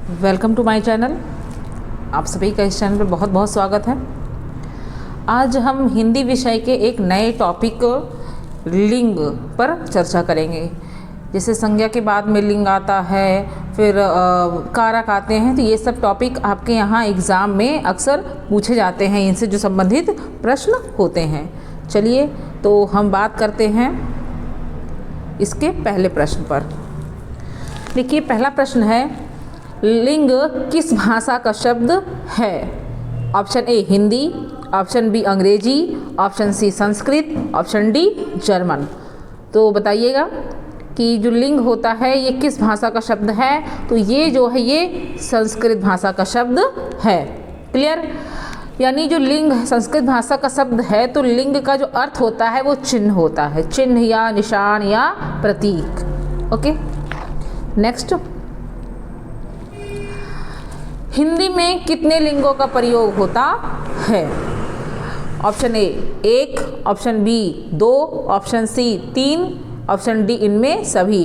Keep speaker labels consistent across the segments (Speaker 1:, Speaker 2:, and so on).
Speaker 1: Welcome to my channel. आप सभी का इस चैनल पर बहुत बहुत स्वागत है। आज हम हिंदी विषय के एक नए टॉपिक लिंग पर चर्चा करेंगे। जैसे संज्ञा के बाद में लिंग आता है, फिर कारक आते हैं, तो ये सब टॉपिक आपके यहाँ एग्ज़ाम में अक्सर पूछे जाते हैं, इनसे जो संबंधित प्रश्न होते हैं। चलिए तो हम बात करते हैं इसके पहले प्रश्न पर। देखिए, पहला प्रश्न है, लिंग किस भाषा का शब्द है? Option A Hindi, option B Angrezi, option C Sanskrit, option D German. तो बताइएगा कि जो लिंग होता है ये किस भाषा का शब्द है। तो ये जो है ये संस्कृत भाषा का शब्द है। क्लियर? यानी जो लिंग संस्कृत भाषा का शब्द है, तो लिंग का जो अर्थ होता है वो चिन्ह होता है, चिन्ह या निशान या प्रतीक। ओके, नेक्स्ट, हिंदी में कितने लिंगों का प्रयोग होता है? Option A 1, option B 2, option C 3, option D इनमें सभी।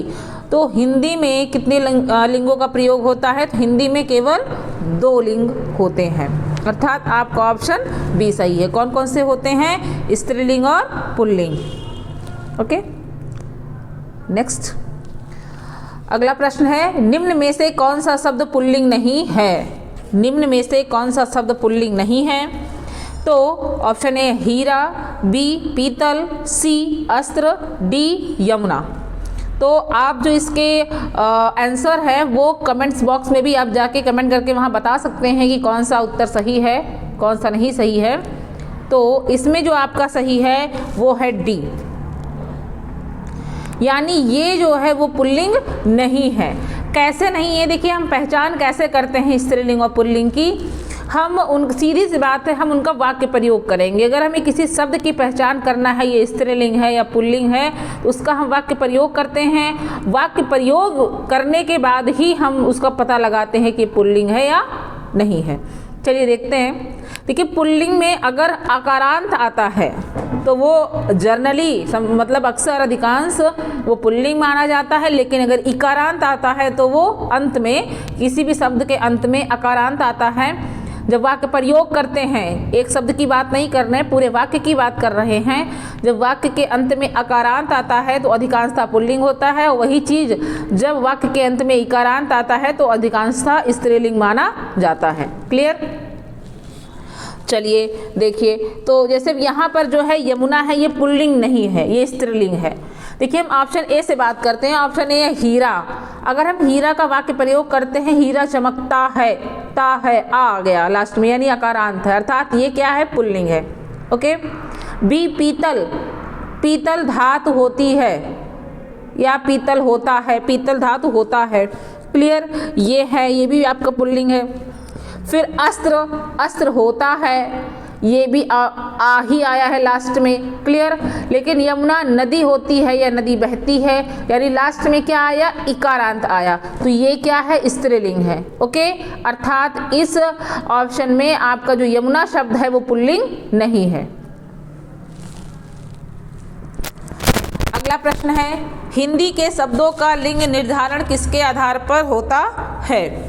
Speaker 1: तो हिंदी में कितने लिंगों का प्रयोग होता है? तो हिंदी में केवल 2 लिंग होते हैं, अर्थात आपका ऑप्शन बी सही है। कौन कौन से होते हैं? स्त्रीलिंग और पुल्लिंग। ओके, नेक्स्ट, अगला प्रश्न है, निम्न में से कौन सा शब्द पुल्लिंग नहीं है? निम्न में से कौन सा शब्द पुल्लिंग नहीं है? तो ऑप्शन ए हीरा, बी पीतल, सी अस्त्र, डी यमुना। तो आप जो इसके आंसर है वो कमेंट्स बॉक्स में भी आप जाके कमेंट करके वहाँ बता सकते हैं कि कौन सा उत्तर सही है, कौन सा नहीं सही है। तो इसमें जो आपका सही है वो है डी, यानी ये जो है वो पुल्लिंग नहीं है। कैसे नहीं है? देखिए, हम पहचान कैसे करते हैं स्त्रीलिंग और पुल्लिंग की? हम सीधी सी बात है, हम उनका वाक्य प्रयोग करेंगे। अगर हमें किसी शब्द की पहचान करना है ये स्त्रीलिंग है या पुल्लिंग है, तो उसका हम वाक्य प्रयोग करते हैं। वाक्य प्रयोग करने के बाद ही हम उसका पता लगाते हैं कि पुल्लिंग है या नहीं है। चलिए देखते हैं। देखिए, पुल्लिंग में अगर आकारांत आता है तो वो जर्नली मतलब अक्सर अधिकांश वो पुल्लिंग माना जाता है, लेकिन अगर इकारांत आता है तो वो अंत में, किसी भी शब्द के अंत में आकारांत आता है, जब वाक्य प्रयोग करते हैं, एक शब्द की बात नहीं कर रहे हैं, पूरे वाक्य की बात कर रहे हैं, जब वाक्य के अंत में अकारांत आता है तो अधिकांशतः पुल्लिंग होता है। वही चीज़ जब वाक्य के अंत में इकारांत आता है तो अधिकांशतः स्त्रीलिंग माना जाता है। क्लियर? चलिए देखिए, तो जैसे यहाँ पर जो है यमुना है, ये पुल्लिंग नहीं है, ये स्त्रीलिंग है। देखिए, हम ऑप्शन ए से बात करते हैं। ऑप्शन ए है हीरा। अगर हम हीरा का वाक्य प्रयोग करते हैं, हीरा चमकता है, ता है आ गया लास्ट में, यानी अकारांत है, अर्थात ये क्या है? पुल्लिंग है। ओके। बी पीतल, पीतल धातु होती है या पीतल होता है, पीतल धातु होता है। क्लियर? ये है, ये भी आपका पुल्लिंग है। फिर अस्त्र, अस्त्र होता है, ये भी आ ही आया है लास्ट में। क्लियर? लेकिन यमुना नदी होती है या नदी बहती है, यानी लास्ट में क्या आया? इकारांत आया, तो ये क्या है? स्त्रीलिंग है। ओके, अर्थात इस ऑप्शन में आपका जो यमुना शब्द है वो पुल्लिंग नहीं है। अगला प्रश्न है, हिंदी के शब्दों का लिंग निर्धारण किसके आधार पर होता है?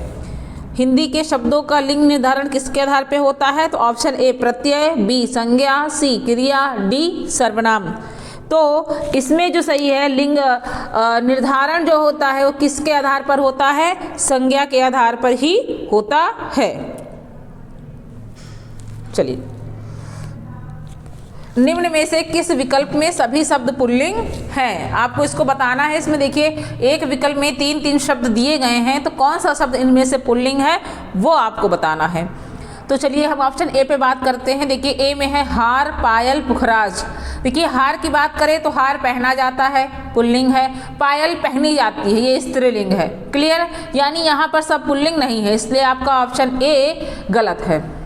Speaker 1: हिंदी के शब्दों का लिंग निर्धारण किसके आधार पर होता है? तो ऑप्शन ए प्रत्यय, बी संज्ञा, सी क्रिया, डी सर्वनाम। तो इसमें जो सही है, लिंग निर्धारण जो होता है वो किसके आधार पर होता है? संज्ञा के आधार पर ही होता है। चलिए, निम्न में से किस विकल्प में सभी शब्द पुल्लिंग हैं? आपको इसको बताना है। इसमें देखिए, एक विकल्प में 3 शब्द दिए गए हैं, तो कौन सा शब्द इनमें से पुल्लिंग है वो आपको बताना है। तो चलिए हम ऑप्शन ए पे बात करते हैं। देखिए, ए में है हार, पायल, पुखराज। देखिए, हार की बात करें तो हार पहना जाता है, पुल्लिंग है। पायल पहनी जाती है, ये स्त्रीलिंग है। क्लियर? यानी यहाँ पर सब पुल्लिंग नहीं है, इसलिए आपका ऑप्शन ए गलत है।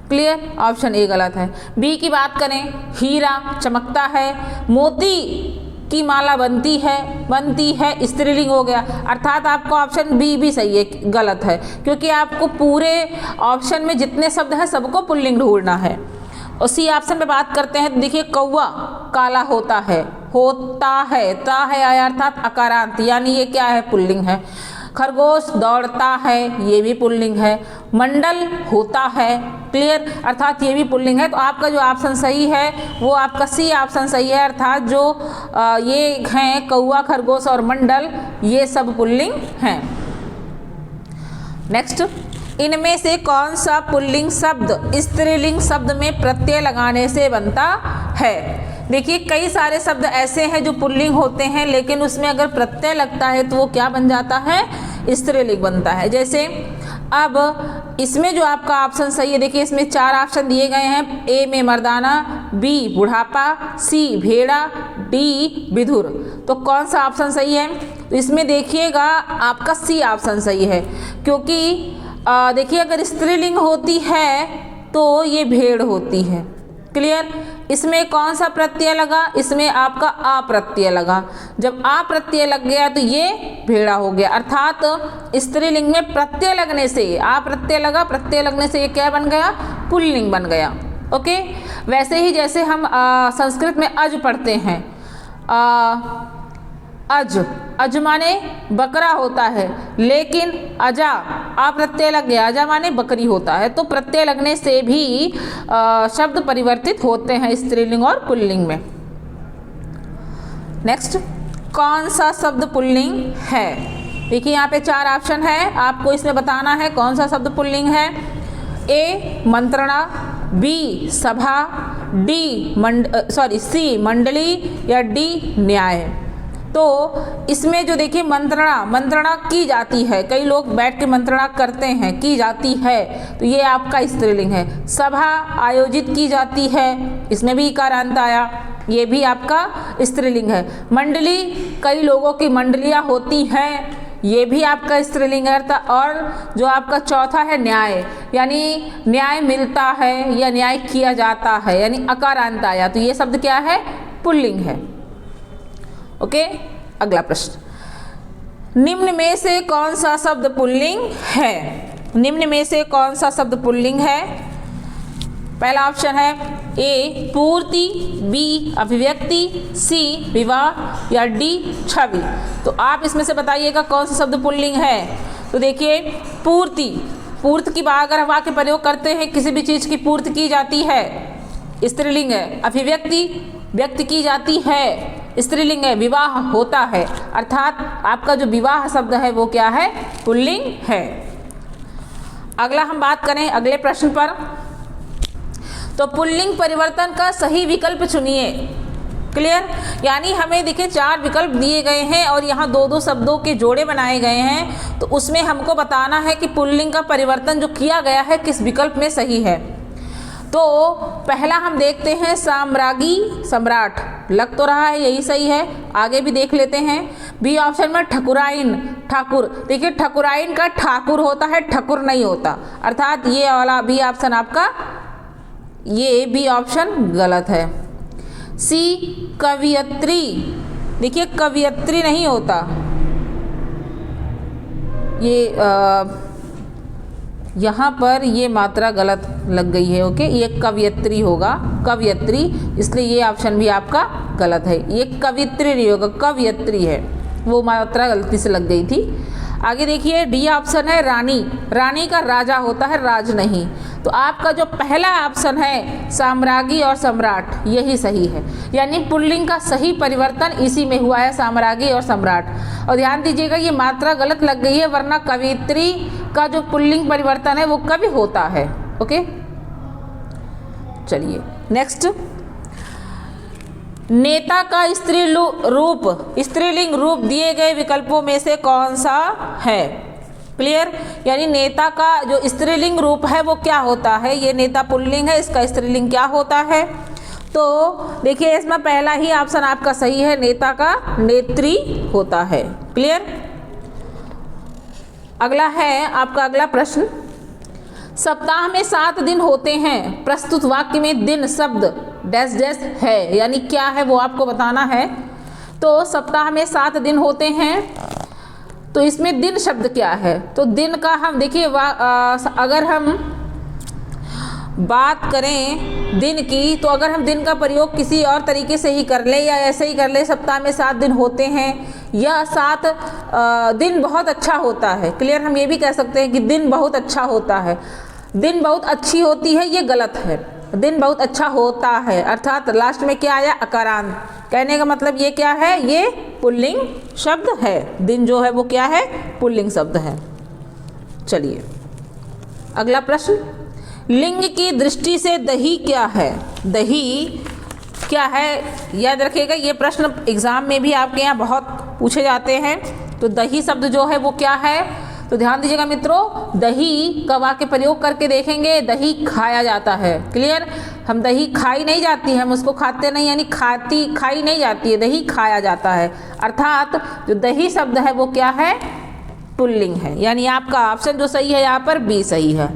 Speaker 1: क्लियर? ऑप्शन ए गलत है। बी की बात करें, हीरा चमकता है, मोती की माला बनती है, स्त्रीलिंग हो गया, अर्थात आपका ऑप्शन बी भी सही है, गलत है, क्योंकि आपको पूरे ऑप्शन में जितने शब्द हैं सबको पुल्लिंग ढूंढना है। और सी ऑप्शन पे बात करते हैं तो देखिए, कौवा काला होता है ता है आया, अर्थात अकारांत, यानी ये क्या है? पुल्लिंग है। खरगोश दौड़ता है, ये भी पुल्लिंग है। मंडल होता है, क्लियर, अर्थात ये भी पुल्लिंग है। तो आपका जो ऑप्शन सही है वो आपका सी ऑप्शन सही है, अर्थात जो ये हैं कौवा, खरगोश और मंडल, ये सब पुल्लिंग हैं। नेक्स्ट, इनमें से कौन सा पुल्लिंग शब्द स्त्रीलिंग शब्द में प्रत्यय लगाने से बनता है? देखिए कई सारे शब्द ऐसे हैं जो पुल्लिंग होते हैं, लेकिन उसमें अगर प्रत्यय लगता है तो वो क्या बन जाता है? स्त्रीलिंग बनता है। जैसे अब इसमें जो आपका ऑप्शन सही है, देखिए इसमें 4 ऑप्शन दिए गए हैं। ए में मर्दाना, बी बुढ़ापा, सी भेड़ा, डी विधुर। तो कौन सा ऑप्शन सही है? तो इसमें देखिएगा आपका सी ऑप्शन सही है, क्योंकि देखिए अगर स्त्रीलिंग होती है तो ये भेड़ होती है, क्लियर। इसमें कौन सा प्रत्यय लगा? इसमें आपका आ प्रत्यय लगा। जब आ प्रत्यय लग गया तो ये भेड़ा हो गया, अर्थात स्त्रीलिंग में प्रत्यय लगने से, आ प्रत्यय लगा, प्रत्यय लगने से ये क्या बन गया? पुल्लिंग बन गया। ओके, वैसे ही जैसे हम संस्कृत में अज पढ़ते हैं, अज माने बकरा होता है, लेकिन अजा आ प्रत्यय लग गया, अजा माने बकरी होता है। तो प्रत्यय लगने से भी शब्द परिवर्तित होते हैं स्त्रीलिंग और पुल्लिंग में। नेक्स्ट, कौन सा शब्द पुल्लिंग है? देखिए यहाँ पे 4 ऑप्शन है, आपको इसमें बताना है कौन सा शब्द पुल्लिंग है। ए मंत्रणा, बी सभा, सी मंडली या डी न्याय। तो इसमें जो देखिए मंत्रणा की जाती है, कई लोग बैठ के मंत्रणा करते हैं, की जाती है, तो ये आपका स्त्रीलिंग है। सभा आयोजित की जाती है, इसमें भी इकारांत आया, ये भी आपका स्त्रीलिंग है। मंडली, कई लोगों की मंडलियाँ होती हैं, ये भी आपका स्त्रीलिंग है। और जो आपका चौथा है न्याय, यानी न्याय मिलता है या न्याय किया जाता है, यानी अकारांत आया, तो ये शब्द क्या है? पुल्लिंग है। ओके, अगला प्रश्न, निम्न में से कौन सा शब्द पुल्लिंग है? निम्न में से कौन सा शब्द पुल्लिंग है? पहला ऑप्शन है ए पूर्ति, बी अभिव्यक्ति, सी विवाह या डी छवि। तो आप इसमें से बताइएगा कौन सा शब्द पुल्लिंग है। तो देखिए पूर्ति की बात अगर वाक्य प्रयोग करते हैं, किसी भी चीज़ की पूर्ति की जाती है, स्त्रीलिंग है। अभिव्यक्ति व्यक्त की जाती है, स्त्रीलिंग है। विवाह होता है, अर्थात आपका जो विवाह शब्द है वो क्या है? पुल्लिंग है। अगला हम बात करें अगले प्रश्न पर, तो पुल्लिंग परिवर्तन का सही विकल्प चुनिए। क्लियर, यानी हमें देखिए 4 विकल्प दिए गए हैं और यहाँ 2-2 शब्दों के जोड़े बनाए गए हैं, तो उसमें हमको बताना है कि पुल्लिंग का परिवर्तन जो किया गया है किस विकल्प में सही है। तो पहला हम देखते हैं साम्राज्ञी, सम्राट, लग तो रहा है यही सही है, आगे भी देख लेते हैं। बी ऑप्शन में ठकुराइन, ठाकुर। देखिए ठकुराइन का ठाकुर होता है, ठकुर नहीं होता, अर्थात ये वाला बी ऑप्शन आपका, ये बी ऑप्शन गलत है। सी कवियत्री, देखिए कवियत्री नहीं होता, ये यहाँ पर ये मात्रा गलत लग गई है। ओके, ये कवियत्री होगा, कवियत्री, इसलिए ये ऑप्शन भी आपका गलत है। ये कवित्री नहीं होगा, कवियत्री है, वो मात्रा गलती से लग गई थी। आगे देखिए डी ऑप्शन है रानी, रानी का राजा होता है, राज नहीं। तो आपका जो पहला ऑप्शन है साम्राज्ञी और सम्राट, यही सही है, यानी पुल्लिंग का सही परिवर्तन इसी में हुआ है, साम्राज्ञी और सम्राट। और ध्यान दीजिएगा ये मात्रा गलत लग गई है, वरना कवियत्री का जो पुल्लिंग परिवर्तन है वो कभी होता है। ओके, चलिए नेक्स्ट, नेता का स्त्रीलिंग रूप दिए गए विकल्पों में से कौन सा है? क्लियर, यानी नेता का जो स्त्रीलिंग रूप है वो क्या होता है? ये नेता पुल्लिंग है, इसका स्त्रीलिंग क्या होता है? तो देखिए इसमें पहला ही ऑप्शन आपका सही है, नेता का नेत्री होता है। क्लियर, अगला है आपका अगला प्रश्न, सप्ताह में 7 दिन होते हैं, प्रस्तुत वाक्य में दिन शब्द डैश डैश है, यानी क्या है वो आपको बताना है। तो सप्ताह में 7 दिन होते हैं, तो इसमें दिन शब्द क्या है? तो दिन का हम देखिए अगर हम बात करें दिन की, तो अगर हम दिन का प्रयोग किसी और तरीके से ही कर ले या ऐसे ही कर ले, सप्ताह में 7 दिन होते हैं या 7 दिन बहुत अच्छा होता है। क्लियर, हम ये भी कह सकते हैं कि दिन बहुत अच्छा होता है, दिन बहुत अच्छी होती है, ये गलत है। दिन बहुत अच्छा होता है अर्थात लास्ट में क्या आया, अकारांत। कहने का मतलब ये क्या है, ये पुल्लिंग शब्द है। दिन जो है वो क्या है, पुल्लिंग शब्द है। चलिए अगला प्रश्न, लिंग की दृष्टि से दही क्या है? दही क्या है, याद रखिएगा ये प्रश्न एग्जाम में भी आपके यहाँ बहुत पूछे जाते हैं। तो दही शब्द जो है वो क्या है, तो ध्यान दीजिएगा मित्रों, दही का वाक्य प्रयोग करके देखेंगे। दही खाया जाता है। क्लियर, हम दही खाई नहीं जाती है, हम उसको खाते नहीं, यानी खाई नहीं जाती है, दही खाया जाता है। अर्थात जो दही शब्द है वो क्या है, पुल्लिंग है। यानी आपका ऑप्शन जो सही है यहाँ पर बी सही है।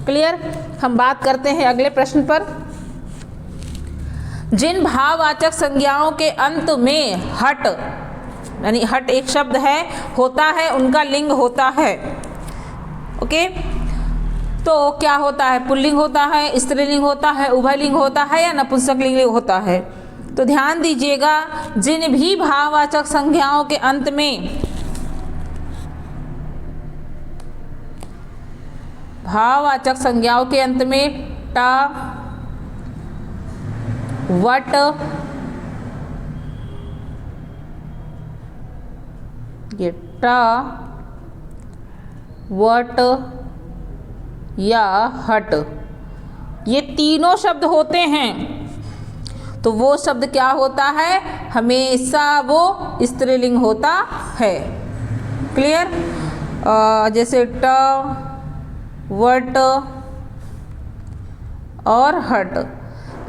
Speaker 1: क्लियर, हम बात करते हैं अगले प्रश्न पर। जिन भाववाचक संज्ञाओं के अंत में हट, यानी हट एक शब्द है, होता है, उनका लिंग होता है। ओके, तो क्या होता है, पुल्लिंग होता है, स्त्रीलिंग होता है, उभयलिंग होता है या नपुंसकलिंग होता है? तो ध्यान दीजिएगा, जिन भी भाववाचक संज्ञाओं के अंत में भाववाचक संज्ञाओं के अंत में ट, वट, ये ट, वट या हट, ये तीनों शब्द होते हैं, तो वो शब्द क्या होता है, हमेशा वो स्त्रीलिंग होता है। क्लियर, जैसे ट, वट और हट।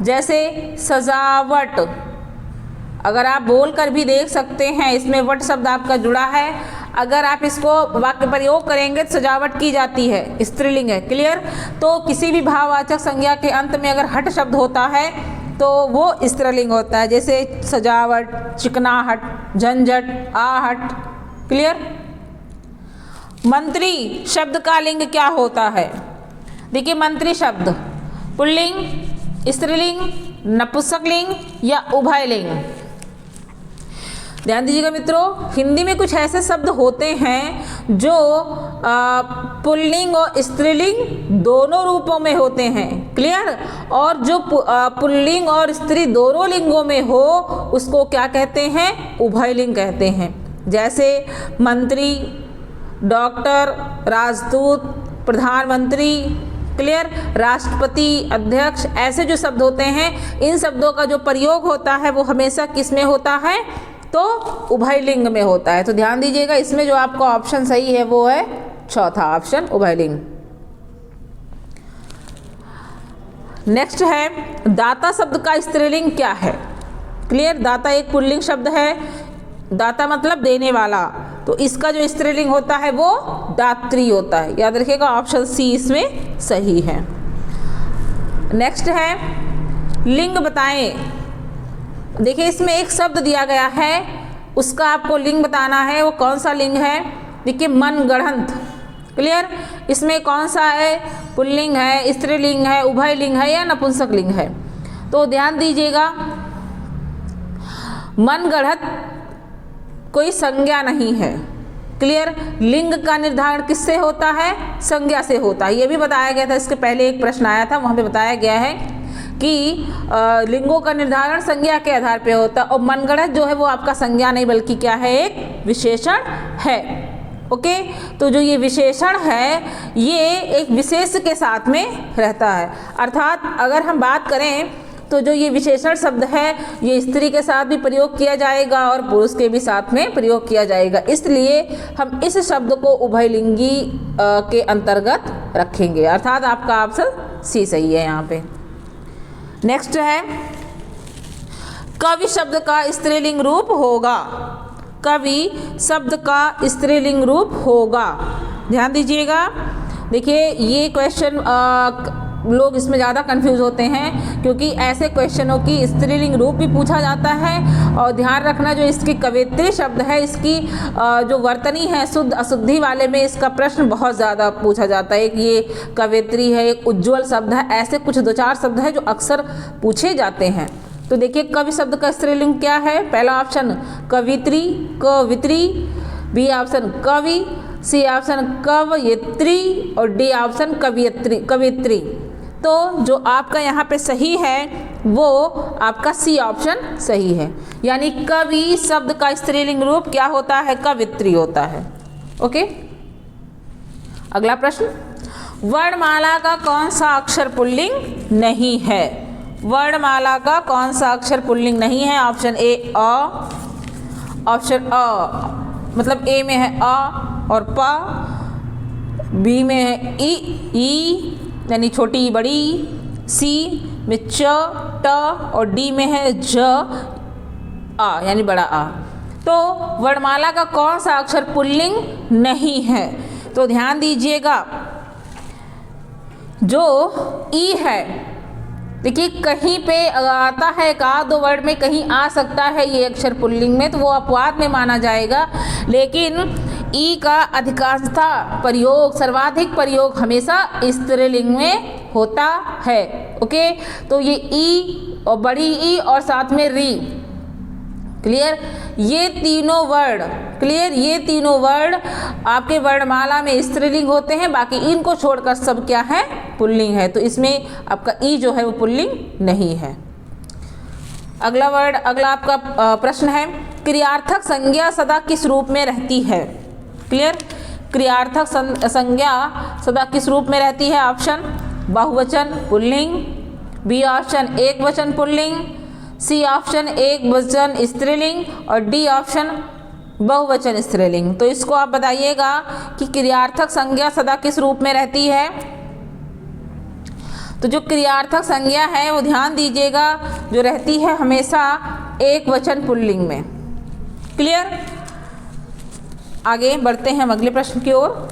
Speaker 1: जैसे सजावट, अगर आप बोल कर भी देख सकते हैं, इसमें वट शब्द आपका जुड़ा है, अगर आप इसको वाक्य प्रयोग करेंगे तो सजावट की जाती है, स्त्रीलिंग है। क्लियर, तो किसी भी भाववाचक संज्ञा के अंत में अगर हट शब्द होता है तो वो स्त्रीलिंग होता है। जैसे सजावट, चिकनाहट, झंझट, आहट। क्लियर, मंत्री शब्द का लिंग क्या होता है? देखिए, मंत्री शब्द पुल्लिंग, स्त्रीलिंग, नपुंसकलिंग या उभयलिंग? ध्यान दीजिएगा मित्रों, हिंदी में कुछ ऐसे शब्द होते हैं जो पुल्लिंग और स्त्रीलिंग दोनों रूपों में होते हैं। क्लियर, और जो पुल्लिंग और स्त्री दोनों लिंगों में हो उसको क्या कहते हैं, उभयलिंग कहते हैं। जैसे मंत्री, डॉक्टर, राजदूत, प्रधानमंत्री। क्लियर, राष्ट्रपति, अध्यक्ष, ऐसे जो शब्द होते हैं, इन शब्दों का जो प्रयोग होता है वो हमेशा किस में होता है, तो उभयलिंग में होता है। तो ध्यान दीजिएगा, इसमें जो आपका ऑप्शन सही है वो है चौथा ऑप्शन, उभयलिंग। नेक्स्ट है, दाता शब्द का स्त्रीलिंग क्या है? क्लियर, दाता एक पुल्लिंग शब्द है, दाता मतलब देने वाला, तो इसका जो स्त्रीलिंग होता है वो दात्री होता है। याद रखिएगा, ऑप्शन सी इसमें सही है। नेक्स्ट है, लिंग बताएं। देखिए, इसमें एक शब्द दिया गया है, उसका आपको लिंग बताना है, वो कौन सा लिंग है। देखिए, मनगढ़ंत। क्लियर, इसमें कौन सा है, पुल्लिंग है, स्त्रीलिंग है, उभयलिंग है या नपुंसकलिंग है? तो ध्यान दीजिएगा, मनगढ़ंत कोई संज्ञा नहीं है। क्लियर, लिंग का निर्धारण किससे होता है, संज्ञा से होता है। ये भी बताया गया था, इसके पहले एक प्रश्न आया था, वहाँ पे बताया गया है कि लिंगों का निर्धारण संज्ञा के आधार पे होता है, और मनगढ़ंत जो है वो आपका संज्ञा नहीं बल्कि क्या है, एक विशेषण है। ओके, तो जो ये विशेषण है ये एक विशेष के साथ में रहता है। अर्थात अगर हम बात करें तो जो ये विशेषण शब्द है ये स्त्री के साथ भी प्रयोग किया जाएगा और पुरुष के भी साथ में प्रयोग किया जाएगा, इसलिए हम इस शब्द को उभयलिंगी के अंतर्गत रखेंगे। अर्थात आपका ऑप्शन सी सही है यहाँ पे। नेक्स्ट है, कवि शब्द का स्त्रीलिंग रूप होगा। कवि शब्द का स्त्रीलिंग रूप होगा। ध्यान दीजिएगा, देखिए ये क्वेश्चन लोग इसमें ज़्यादा कंफ्यूज होते हैं, क्योंकि ऐसे क्वेश्चनों की स्त्रीलिंग रूप भी पूछा जाता है। और ध्यान रखना, जो इसकी कवित्री शब्द है, इसकी जो वर्तनी है शुद्ध अशुद्धि वाले में इसका प्रश्न बहुत ज़्यादा पूछा जाता है। एक ये कवित्री है, एक उज्ज्वल शब्द है, ऐसे कुछ 2-4 शब्द है जो अक्सर पूछे जाते हैं। तो देखिए कवि शब्द का स्त्रीलिंग क्या है। पहला ऑप्शन कवित्री, कवित्री। बी ऑप्शन कवि, सी ऑप्शन कवयित्री और डी ऑप्शन कवियत्री, कवित्री। तो जो आपका यहाँ पे सही है वो आपका सी ऑप्शन सही है, यानी कवि शब्द का स्त्रीलिंग रूप क्या होता है, कवित्री होता है। ओके, अगला प्रश्न, वर्णमाला का कौन सा अक्षर पुल्लिंग नहीं है। वर्णमाला का कौन सा अक्षर पुल्लिंग नहीं है। ऑप्शन ए अ, ऑप्शन अ मतलब ए में है अ और प, बी में है ई यानी छोटी बड़ी, सी में च ट और डी में है ज आ यानी बड़ा आ। तो वर्णमाला का कौन सा अक्षर पुल्लिंग नहीं है। तो ध्यान दीजिएगा, जो ई है, देखिए कहीं पे आता है का 2 वर्ड में कहीं आ सकता है ये अक्षर पुल्लिंग में, तो वो अपवाद में माना जाएगा। लेकिन ई का अधिकांशतः प्रयोग, सर्वाधिक प्रयोग हमेशा स्त्रीलिंग में होता है। ओके, तो ये ई और बड़ी ई और साथ में री, क्लियर, ये तीनों वर्ड, क्लियर, ये तीनों वर्ड आपके वर्णमाला में स्त्रीलिंग होते हैं, बाकी इनको छोड़कर सब क्या है, पुल्लिंग है। तो इसमें आपका ई जो है वो पुल्लिंग नहीं है। अगला वर्ड, अगला आपका प्रश्न है, क्रियार्थक संज्ञा सदा किस रूप में रहती है। क्लियर, क्रियार्थक संज्ञा सदा किस रूप में रहती है। ऑप्शन बहुवचन पुल्लिंग, बी ऑप्शन एक वचन पुल्लिंग, सी ऑप्शन एक वचन स्त्रीलिंग और डी ऑप्शन बहुवचन स्त्रीलिंग। तो इसको आप बताइएगा कि क्रियार्थक संज्ञा सदा किस रूप में रहती है। तो जो क्रियार्थक संज्ञा है वो ध्यान दीजिएगा, जो रहती है हमेशा एक वचन पुल्लिंग में। क्लियर, आगे बढ़ते हैं हम अगले प्रश्न की ओर।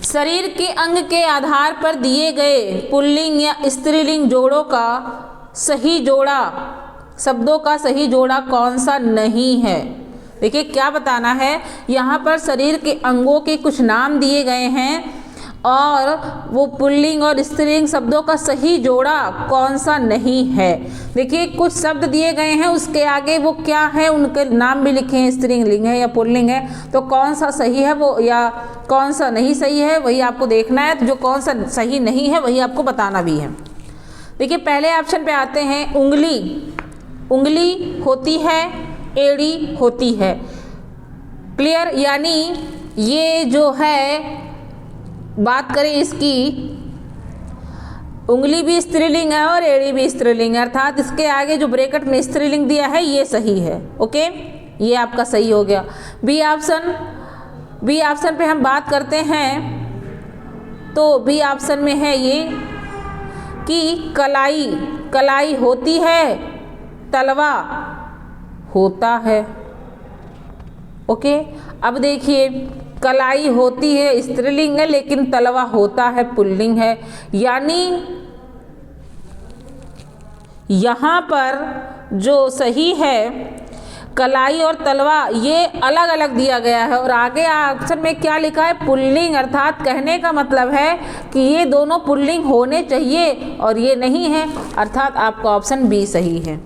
Speaker 1: शरीर के अंग के आधार पर दिए गए पुल्लिंग या स्त्रीलिंग जोड़ों का सही जोड़ा, शब्दों का सही जोड़ा कौन सा नहीं है। देखिए क्या बताना है, यहाँ पर शरीर के अंगों के कुछ नाम दिए गए हैं और वो पुल्लिंग और स्त्रीलिंग शब्दों का सही जोड़ा कौन सा नहीं है। देखिए कुछ शब्द दिए गए हैं, उसके आगे वो क्या है, उनके नाम भी लिखे हैं, स्त्रीलिंग है या पुल्लिंग है, तो कौन सा सही है वो या कौन सा नहीं सही है वही आपको देखना है। तो जो कौन सा सही नहीं है वही आपको बताना भी है। देखिए पहले ऑप्शन पे आते हैं, उंगली, उंगली होती है, एड़ी होती है। क्लियर, यानी ये जो है बात करें इसकी, उंगली भी स्त्रीलिंग है और एड़ी भी स्त्रीलिंग है, अर्थात इसके आगे जो ब्रैकेट में स्त्रीलिंग दिया है ये सही है। ओके, ये आपका सही हो गया। बी ऑप्शन, बी ऑप्शन पे हम बात करते हैं तो बी ऑप्शन में है ये कि कलाई, कलाई होती है, तलवा होता है। ओके, अब देखिए कलाई होती है स्त्रीलिंग है लेकिन तलवा होता है पुल्लिंग है, यानी यहाँ पर जो सही है कलाई और तलवा ये अलग अलग दिया गया है और आगे ऑप्शन में क्या लिखा है, पुल्लिंग, अर्थात कहने का मतलब है कि ये दोनों पुल्लिंग होने चाहिए और ये नहीं है, अर्थात आपका ऑप्शन बी सही है।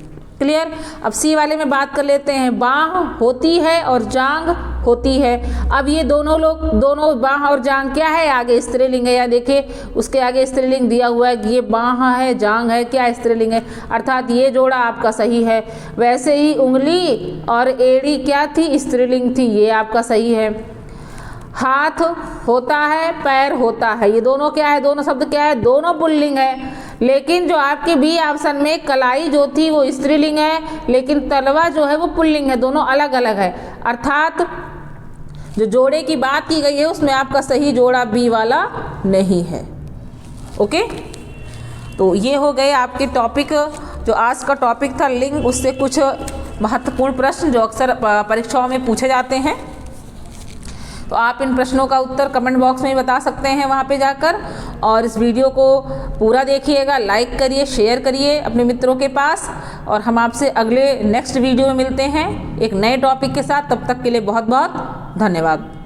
Speaker 1: क्लियर, अब सी वाले में बात कर लेते हैं। बाह होती है और जांग होती है। अब ये दोनों लोग, दोनों बाह और जांग क्या है, आगे स्त्रीलिंग है, या देखिए उसके आगे स्त्रीलिंग दिया हुआ है कि ये बाह है, जांग है, क्या स्त्रीलिंग है, अर्थात ये जोड़ा आपका सही है। वैसे ही उंगली और एड़ी क्या थी, स्त्रीलिंग थी, ये आपका सही है। हाथ होता है, पैर होता है, ये दोनों क्या है, दोनों शब्द क्या है, दोनों पुल्लिंग है। लेकिन जो आपके बी ऑप्शन में कलाई जो थी वो स्त्रीलिंग है लेकिन तलवा जो है वो पुल्लिंग है, दोनों अलग अलग है, अर्थात जो जोड़े की बात की गई है उसमें आपका सही जोड़ा बी वाला नहीं है। ओके, तो ये हो गए आपके टॉपिक, जो आज का टॉपिक था लिंग, उससे कुछ महत्वपूर्ण प्रश्न जो अक्सर परीक्षाओं में पूछे जाते हैं। तो आप इन प्रश्नों का उत्तर कमेंट बॉक्स में बता सकते हैं वहाँ पे जाकर। और इस वीडियो को पूरा देखिएगा, लाइक करिए, शेयर करिए अपने मित्रों के पास। और हम आपसे अगले नेक्स्ट वीडियो में मिलते हैं एक नए टॉपिक के साथ। तब तक के लिए बहुत बहुत धन्यवाद।